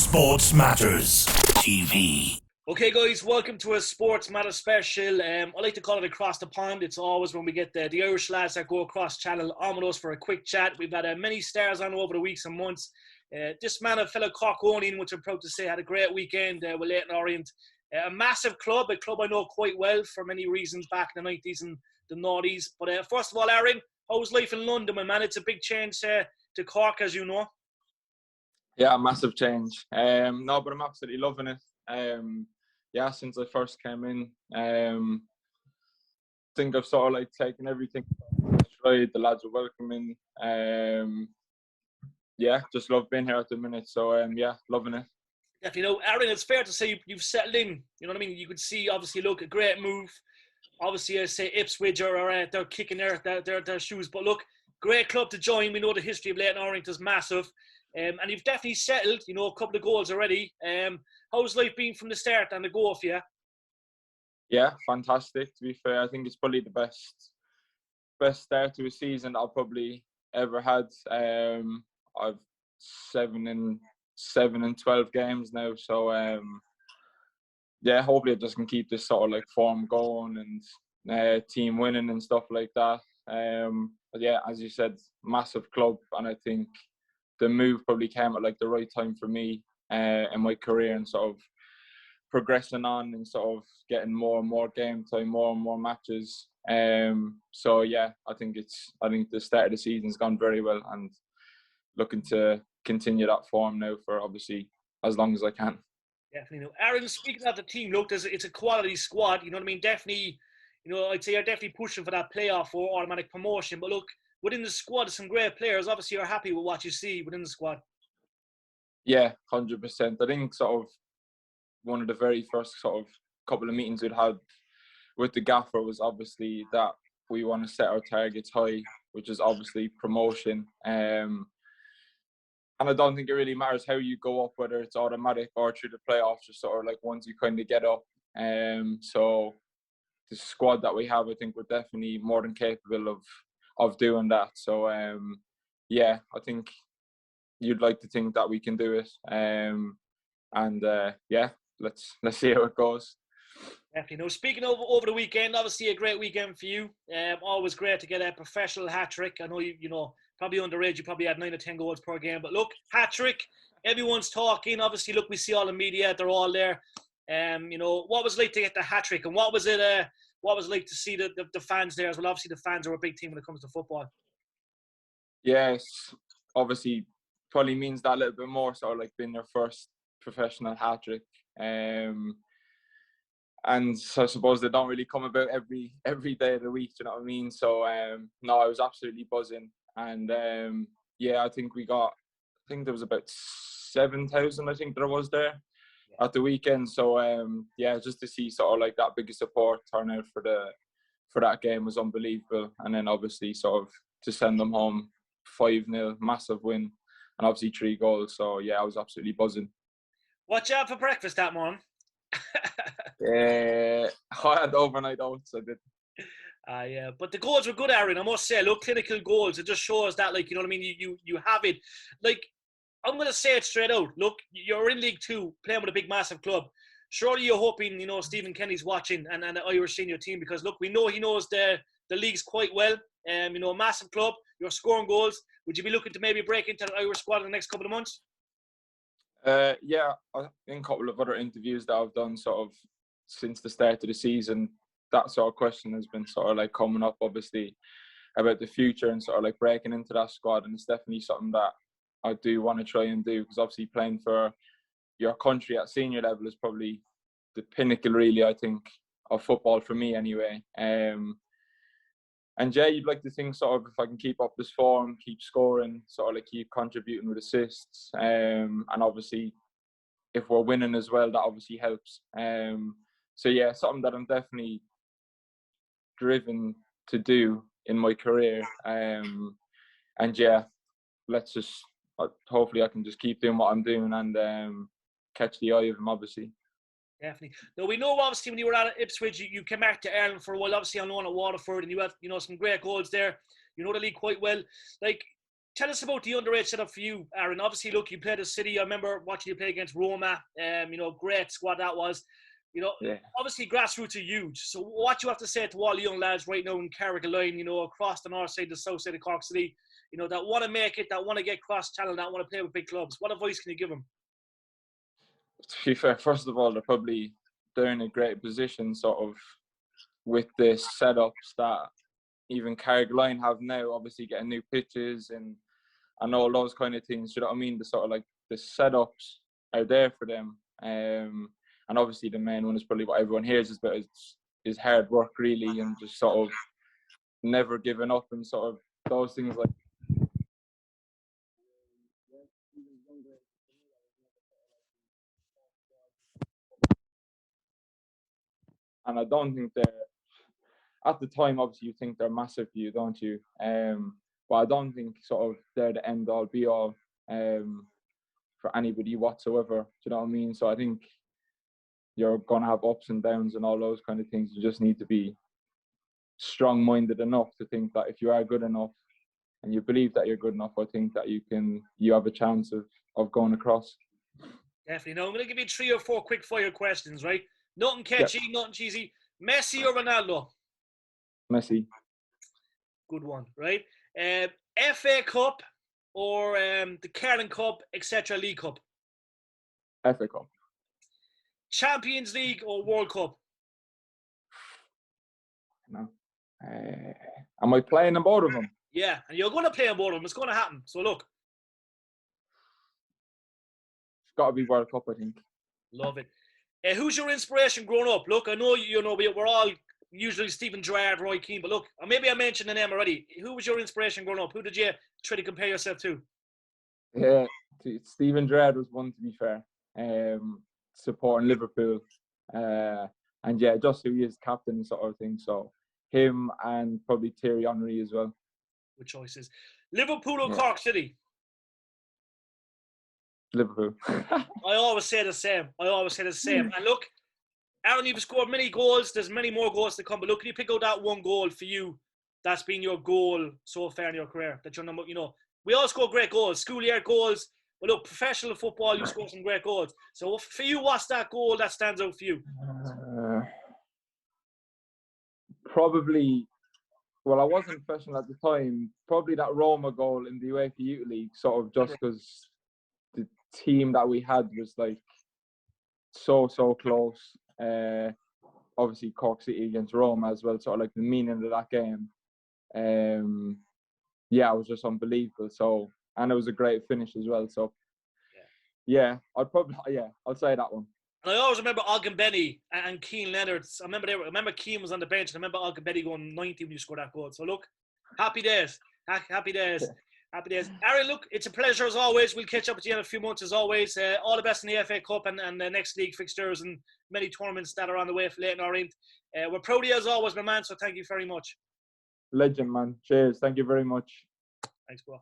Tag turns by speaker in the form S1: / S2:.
S1: SportsMatters TV.
S2: Okay, guys, welcome to a Sports Matter special. I like to call it Across the Pond. It's always when we get the Irish lads that go across channel on with us for a quick chat. We've had many stars on over the weeks and months. This man, a fellow Corkonian, which I'm proud to say, had a great weekend with Leyton Orient. A massive club, a club I know quite well for many reasons back in the 90s and the noughties. But first of all, Aaron, how was life in London, my man? It's a big change to Cork, as you know.
S3: Yeah, massive change. No, but I'm absolutely loving it. Yeah, since I first came in, I think I've sort of like taken everything stride. The lads are welcoming. Yeah, just love being here at the minute. So yeah, loving it.
S2: Definitely. You know, Aaron, it's fair to say you've settled in. You know what I mean? You could see, obviously, look, a great move. Obviously, I say Ipswich are they're kicking their shoes. But look, great club to join. We know the history of Leyton Orient is massive. And you've definitely settled, you know, a couple of goals already. How's life been from the start and the go for you?
S3: Yeah, fantastic. To be fair, I think it's probably the best start to a season I've probably ever had. I've 7 and 12 games now, so yeah, hopefully I just can keep this sort of like form going and team winning and stuff like that. But yeah, as you said, massive club, and I think the move probably came at like the right time for me in my career and sort of progressing on and sort of getting more and more game time, more and more matches. So yeah, I think the start of the season's gone very well, and looking to continue that form now for obviously as long as I can.
S2: Definitely. No. Aaron, speaking of the team, look, it's a quality squad. You know what I mean? Definitely, you know, I'd say you're definitely pushing for that playoff or automatic promotion. But look, within the squad, some great players. Obviously, you're happy with what you see within the squad.
S3: Yeah, 100%. I think sort of one of the very first sort of couple of meetings we'd had with the gaffer was obviously that we want to set our targets high, which is obviously promotion. And I don't think it really matters how you go up, whether it's automatic or through the playoffs, just sort of like once you kind of get up. So the squad that we have, I think we're definitely more than capable of doing that. So yeah, I think you'd like to think that we can do it. And yeah, let's see how it goes.
S2: Definitely. Now, speaking of over the weekend, obviously a great weekend for you. Always great to get a professional hat-trick. I know you know, probably underage, you probably had 9 or 10 goals per game. But look, hat-trick, everyone's talking. Obviously, look, we see all the media, they're all there. You know, what was it like to get the hat-trick? And what was it like to see the fans there as well? Obviously, the fans are a big team when it comes to football.
S3: Yes, obviously, probably means that a little bit more, sort of like being their first professional hat-trick. And so I suppose they don't really come about every day of the week, do you know what I mean? So no, I was absolutely buzzing. And yeah, I think there was about 7,000, I think there was there at the weekend. So yeah, just to see sort of like that big support turnout for that game was unbelievable. And then obviously sort of to send them home 5-0, massive win, and obviously 3 goals. So yeah, I was absolutely buzzing.
S2: What you had for breakfast that morning?
S3: I had overnight oats, I did.
S2: Yeah, but the goals were good, Aaron. I must say, look, clinical goals. It just shows that, like, you know what I mean. You have it. Like, I'm going to say it straight out. Look, you're in League Two, playing with a big, massive club. Surely you're hoping, you know, Stephen Kenny's watching and the Irish senior team, because look, we know he knows the leagues quite well. You know, a massive club. You're scoring goals. Would you be looking to maybe break into the Irish squad in the next couple of months?
S3: Yeah, in a couple of other interviews that I've done sort of since the start of the season, that sort of question has been sort of like coming up, obviously, about the future and sort of like breaking into that squad. And it's definitely something that I do want to try and do, because obviously playing for your country at senior level is probably the pinnacle, really, I think, of football for me anyway. And yeah, you'd like to think sort of if I can keep up this form, keep scoring, sort of like keep contributing with assists, and obviously if we're winning as well, that obviously helps. So yeah, something that I'm definitely driven to do in my career. And yeah, hopefully I can just keep doing what I'm doing and catch the eye of him, obviously.
S2: Definitely. Now, we know, obviously, when you were at Ipswich, you came back to Ireland for a while, obviously on loan at Waterford, and you had, you know, some great goals there. You know the league quite well. Like, Tell us about the underage setup for you, Aaron. Obviously, look, you played at City. I remember watching you play against Roma. Great squad that was.
S3: Yeah.
S2: Obviously grassroots are huge. So what do you have to say to all the young lads right now in Carrigaline, across the north side, the south side of Cork City, that want to make it, that want to get cross-channel, that want to play with big clubs? What advice can you give them?
S3: To be fair, first of all, they're in a great position, sort of, with the setups that even Carrigaline have now, obviously getting new pitches and all those kind of things. You know what I mean? The sort of like the setups are there for them. And obviously the main one is probably what everyone hears is about is hard work really, and just sort of never giving up and sort of those things like. And I don't think they're, at the time, obviously you think they're massive for you, don't you? But I don't think sort of they're the end all be all for anybody whatsoever. Do you know what I mean? So I think you're going to have ups and downs and all those kind of things. You just need to be strong-minded enough to think that if you are good enough and you believe that you're good enough, I think that you have a chance of going across.
S2: Definitely. Now, I'm going to give you 3 or 4 quick fire questions, right? Nothing catchy, nothing cheesy. Messi or Ronaldo?
S3: Messi.
S2: Good one, right? FA Cup or the Carling Cup, etc. League Cup?
S3: FA Cup.
S2: Champions League or World Cup?
S3: No. Am I playing in both of them?
S2: Yeah, and you're going to play in both of them. It's going to happen. So look.
S3: It's got to be World Cup, I think.
S2: Love it. Who's your inspiration growing up? Look, I know we're all usually Stephen Gerrard, Roy Keane, but look, maybe I mentioned the name already. Who was your inspiration growing up? Who did you try to compare yourself to?
S3: Yeah, Stephen Gerrard was one, to be fair. Supporting Liverpool. And yeah, just who he is, captain sort of thing. So him and probably Thierry Henry as well.
S2: Good choices. Liverpool or Cork City?
S3: Liverpool.
S2: I always say the same. And look, Aaron, you've scored many goals. There's many more goals to come. But look, can you pick out that one goal for you that's been your goal so far in your career? That your number, we all score great goals, school year goals. But look, professional football, you score some great goals. So for you, what's that goal that stands out for you?
S3: Probably, well, I wasn't professional at the time. Probably that Roma goal in the UEFA Youth League, sort of just because the team that we had was like so close. Obviously, Cork City against Roma as well. Sort of like the meaning of that game. Yeah, it was just unbelievable. So, and it was a great finish as well. So, yeah, I'll say that one.
S2: And I always remember Ogdenbenny and Keane Leonard. I remember Keane was on the bench. And I remember Ogdenbenny going 90 when you scored that goal. So look, happy days. Happy days.
S3: Yeah.
S2: Happy days. Aaron, look, it's a pleasure as always. We'll catch up with you in a few months as always. All the best in the FA Cup and the next league fixtures and many tournaments that are on the way for Leyton Orient. We're proud of you as always, my man. So thank you very much.
S3: Legend, man. Cheers. Thank you very much.
S2: Thanks, bro.